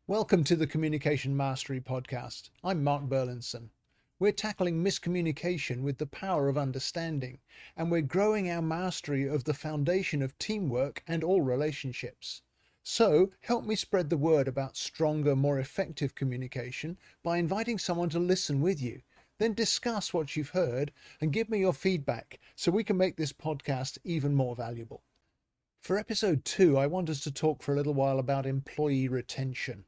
Welcome to the Communication Mastery Podcast. I'm Mark Berlinson. We're tackling miscommunication with the power of understanding, and we're growing our mastery of the foundation of teamwork and all relationships. So, help me spread the word about stronger, more effective communication by inviting someone to listen with you. Then discuss what you've heard and give me your feedback so we can make this podcast even more valuable. For episode 2, I want us to talk for a little while about employee retention.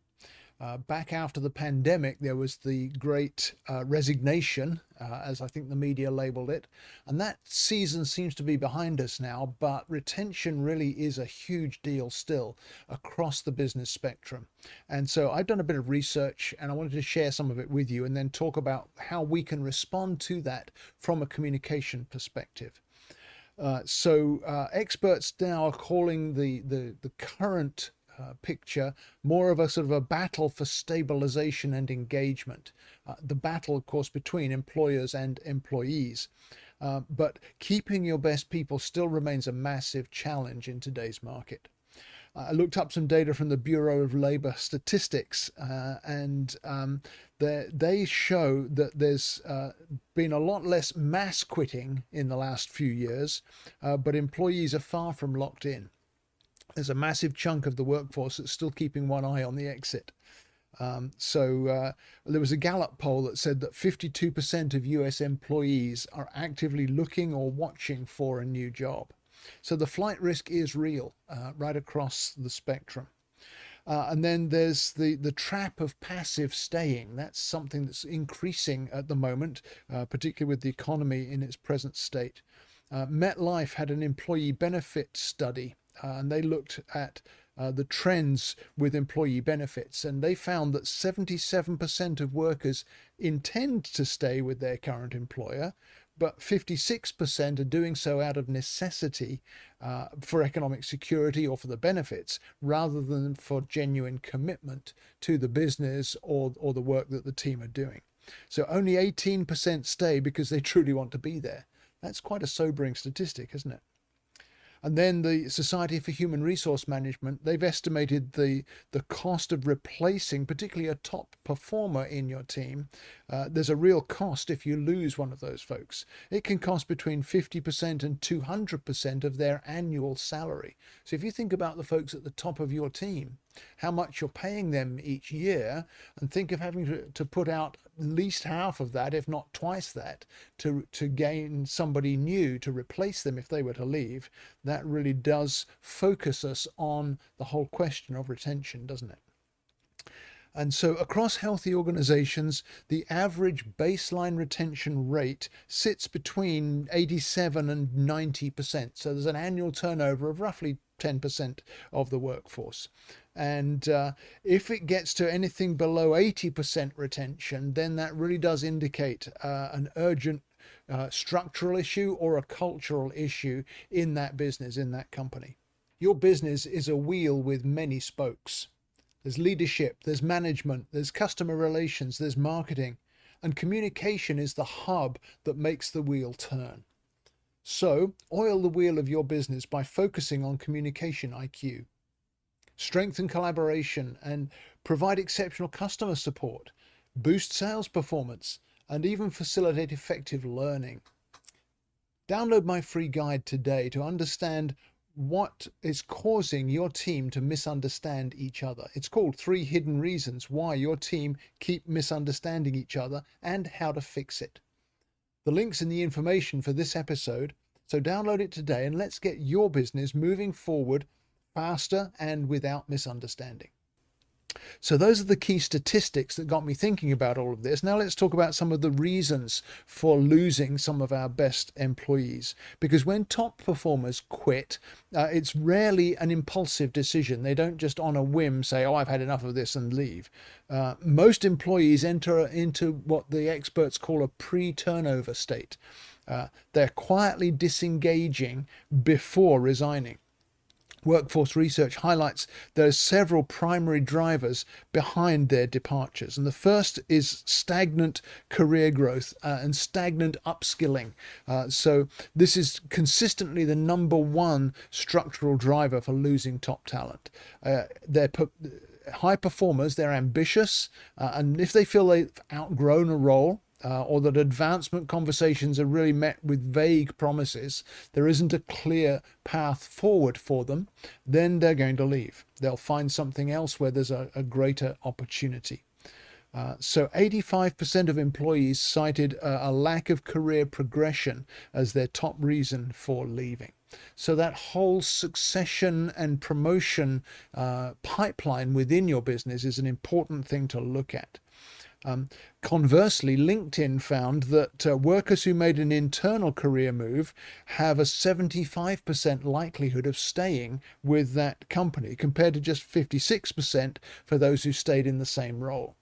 Back after the pandemic, there was the great resignation, as I think the media labeled it. And that season seems to be behind us now, but retention really is a huge deal still across the business spectrum. And so I've done a bit of research and I wanted to share some of it with you and then talk about how we can respond to that from a communication perspective. Experts now are calling the current picture more of a sort of a battle for stabilization and engagement. The battle, of course, between employers and employees. But keeping your best people still remains a massive challenge in today's market. I looked up some data from the Bureau of Labor Statistics, and they show that there's been a lot less mass quitting in the last few years, but employees are far from locked in. There's a massive chunk of the workforce that's still keeping one eye on the exit. There was a Gallup poll that said that 52% of US employees are actively looking or watching for a new job. So the flight risk is real right across the spectrum. And then there's the trap of passive staying. That's something that's increasing at the moment, particularly with the economy in its present state. MetLife had an employee benefit study, and they looked at the trends with employee benefits, and they found that 77% of workers intend to stay with their current employer, but 56% are doing so out of necessity for economic security or for the benefits, rather than for genuine commitment to the business or the work that the team are doing. So only 18% stay because they truly want to be there. That's quite a sobering statistic, isn't it? And then the Society for Human Resource Management, they've estimated the cost of replacing, particularly a top performer in your team. There's a real cost if you lose one of those folks. It can cost between 50% and 200% of their annual salary. So if you think about the folks at the top of your team, how much you're paying them each year, and think of having to put out at least half of that, if not twice that, to gain somebody new to replace them if they were to leave, that really does focus us on the whole question of retention, doesn't it? And so across healthy organizations, the average baseline retention rate sits between 87 and 90%. So there's an annual turnover of roughly 10% of the workforce. And if it gets to anything below 80% retention, then that really does indicate an urgent structural issue or a cultural issue in that business, in that company. Your business is a wheel with many spokes. There's leadership, there's management, there's customer relations, there's marketing, and communication is the hub that makes the wheel turn. So, oil the wheel of your business by focusing on communication IQ. Strengthen collaboration and provide exceptional customer support, boost sales performance, and even facilitate effective learning. Download my free guide today to understand what is causing your team to misunderstand each other. It's called 3 Hidden Reasons Why Your Team Keep Misunderstanding Each Other and How to Fix It. The link's in the information for this episode, so download it today and let's get your business moving forward faster and without misunderstanding. So those are the key statistics that got me thinking about all of this. Now let's talk about some of the reasons for losing some of our best employees. Because when top performers quit, it's rarely an impulsive decision. They don't just on a whim say, oh, I've had enough of this and leave. Most employees enter into what the experts call a pre-turnover state. They're quietly disengaging before resigning. Workforce research highlights there are several primary drivers behind their departures. And the first is stagnant career growth and stagnant upskilling. So this is consistently the number one structural driver for losing top talent. high performers, they're ambitious, and if they feel they've outgrown a role, or that advancement conversations are really met with vague promises, there isn't a clear path forward for them, then they're going to leave. They'll find something else where there's a greater opportunity. So 85% of employees cited a lack of career progression as their top reason for leaving. So that whole succession and promotion pipeline within your business is an important thing to look at. Conversely, LinkedIn found that workers who made an internal career move have a 75% likelihood of staying with that company, compared to just 56% for those who stayed in the same role.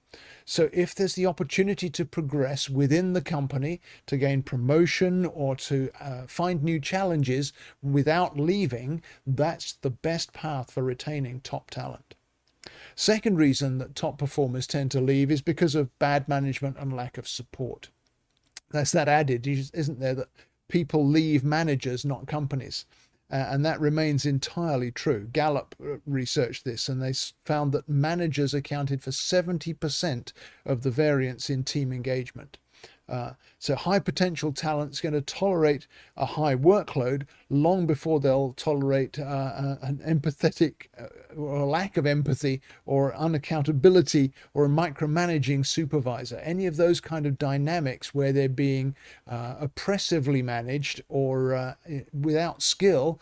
So if there's the opportunity to progress within the company, to gain promotion or to find new challenges without leaving, that's the best path for retaining top talent. Second reason that top performers tend to leave is because of bad management and lack of support. That's that adage, isn't there, that people leave managers, not companies. And that remains entirely true. Gallup researched this, and they found that managers accounted for 70% of the variance in team engagement. So high potential talent's going to tolerate a high workload long before they'll tolerate an empathetic or a lack of empathy or unaccountability or a micromanaging supervisor. Any of those kind of dynamics where they're being oppressively managed or without skill,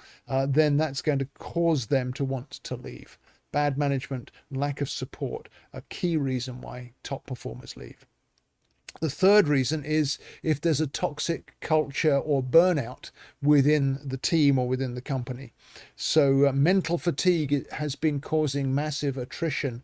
then that's going to cause them to want to leave. Bad management, lack of support, a key reason why top performers leave. The third reason is if there's a toxic culture or burnout within the team or within the company. So mental fatigue has been causing massive attrition,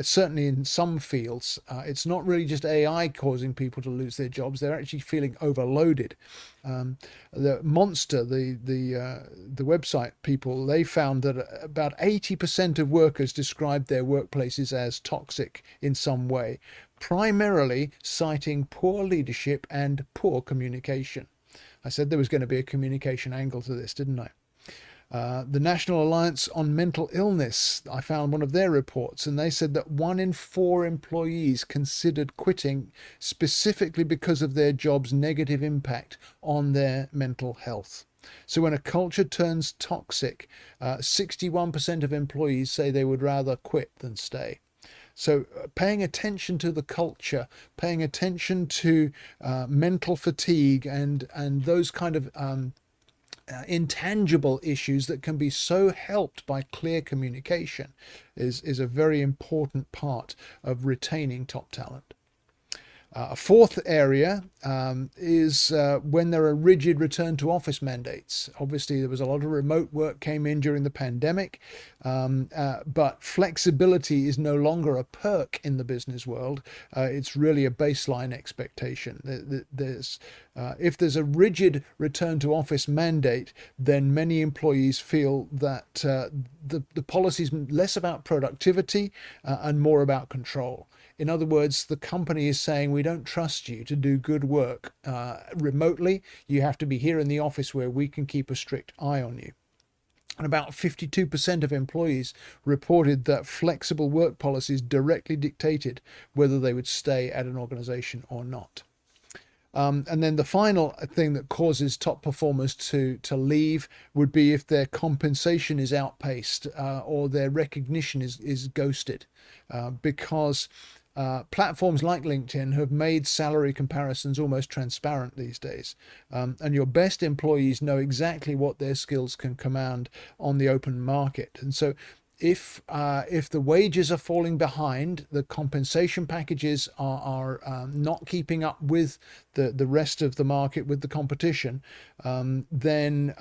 certainly in some fields. It's not really just AI causing people to lose their jobs. They're actually feeling overloaded. The Monster, the website people, they found that about 80% of workers described their workplaces as toxic in some way, primarily citing poor leadership and poor communication. I said there was going to be a communication angle to this, didn't I? The National Alliance on Mental Illness, I found one of their reports, and they said that 1 in 4 employees considered quitting specifically because of their job's negative impact on their mental health. So when a culture turns toxic, 61% of employees say they would rather quit than stay. So paying attention to the culture, paying attention to mental fatigue and those kind of intangible issues that can be so helped by clear communication is a very important part of retaining top talent. A fourth area is when there are rigid return to office mandates. Obviously, there was a lot of remote work came in during the pandemic, but flexibility is no longer a perk in the business world. It's really a baseline expectation. If there's a rigid return to office mandate, then many employees feel that the policy is less about productivity and more about control. In other words, the company is saying, we don't trust you to do good work remotely. You have to be here in the office where we can keep a strict eye on you. And about 52% of employees reported that flexible work policies directly dictated whether they would stay at an organization or not. And then the final thing that causes top performers to leave would be if their compensation is outpaced or their recognition is ghosted, because platforms like LinkedIn have made salary comparisons almost transparent these days. And your best employees know exactly what their skills can command on the open market. And so if the wages are falling behind, the compensation packages are not keeping up with the rest of the market, with the competition, then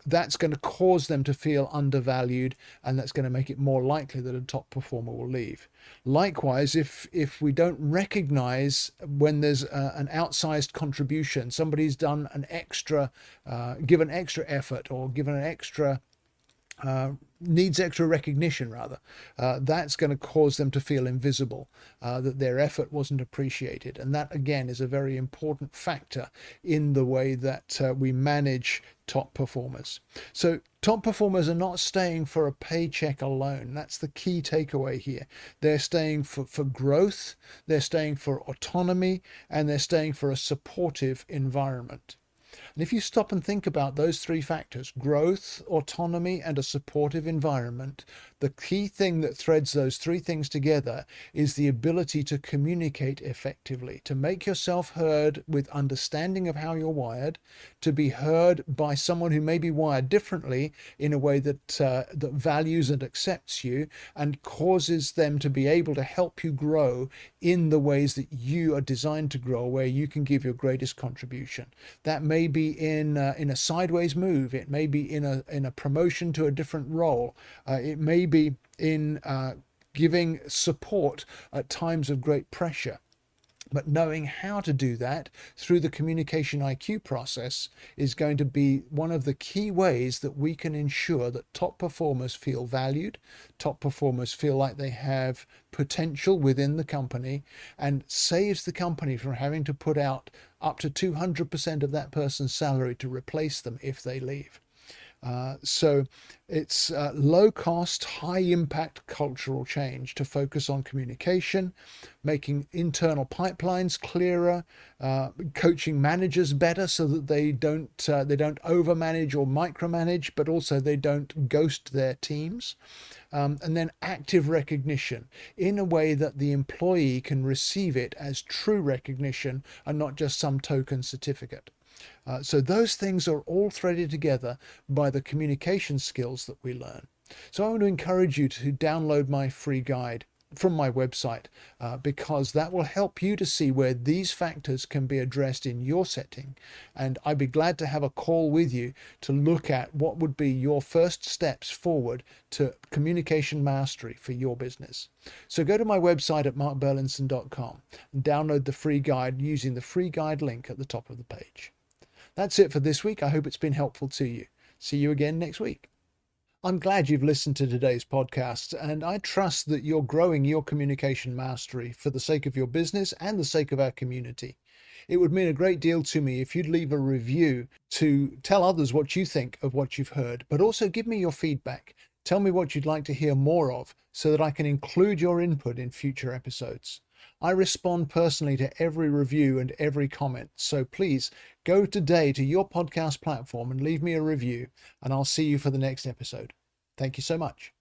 that's going to cause them to feel undervalued, and that's going to make it more likely that a top performer will leave. Likewise, if we don't recognize when there's an outsized contribution, somebody's done an extra, given extra effort or given an extra needs extra recognition, rather, that's going to cause them to feel invisible, that their effort wasn't appreciated. And that, again, is a very important factor in the way that we manage top performers. So top performers are not staying for a paycheck alone. That's the key takeaway here. They're staying for growth, they're staying for autonomy, and they're staying for a supportive environment. And if you stop and think about those three factors, growth, autonomy, and a supportive environment, the key thing that threads those three things together is the ability to communicate effectively, to make yourself heard with understanding of how you're wired, to be heard by someone who may be wired differently in a way that that values and accepts you and causes them to be able to help you grow in the ways that you are designed to grow, where you can give your greatest contribution. That may be in a sideways move. It may be in a promotion to a different role. It may be in giving support at times of great pressure. But knowing how to do that through the communication IQ process is going to be one of the key ways that we can ensure that top performers feel valued, top performers feel like they have potential within the company, and saves the company from having to put out up to 200% of that person's salary to replace them if they leave. So it's low cost, high impact cultural change to focus on communication, making internal pipelines clearer, coaching managers better so that they don't overmanage or micromanage, but also they don't ghost their teams. And then active recognition in a way that the employee can receive it as true recognition and not just some token certificate. So those things are all threaded together by the communication skills that we learn. So I want to encourage you to download my free guide from my website, because that will help you to see where these factors can be addressed in your setting. And I'd be glad to have a call with you to look at what would be your first steps forward to communication mastery for your business. So go to my website at markberlinson.com and download the free guide using the free guide link at the top of the page. That's it for this week. I hope it's been helpful to you. See you again next week. I'm glad you've listened to today's podcast, and I trust that you're growing your communication mastery for the sake of your business and the sake of our community. It would mean a great deal to me if you'd leave a review to tell others what you think of what you've heard, but also give me your feedback. Tell me what you'd like to hear more of so that I can include your input in future episodes. I respond personally to every review and every comment, so please go today to your podcast platform and leave me a review, and I'll see you for the next episode. Thank you so much.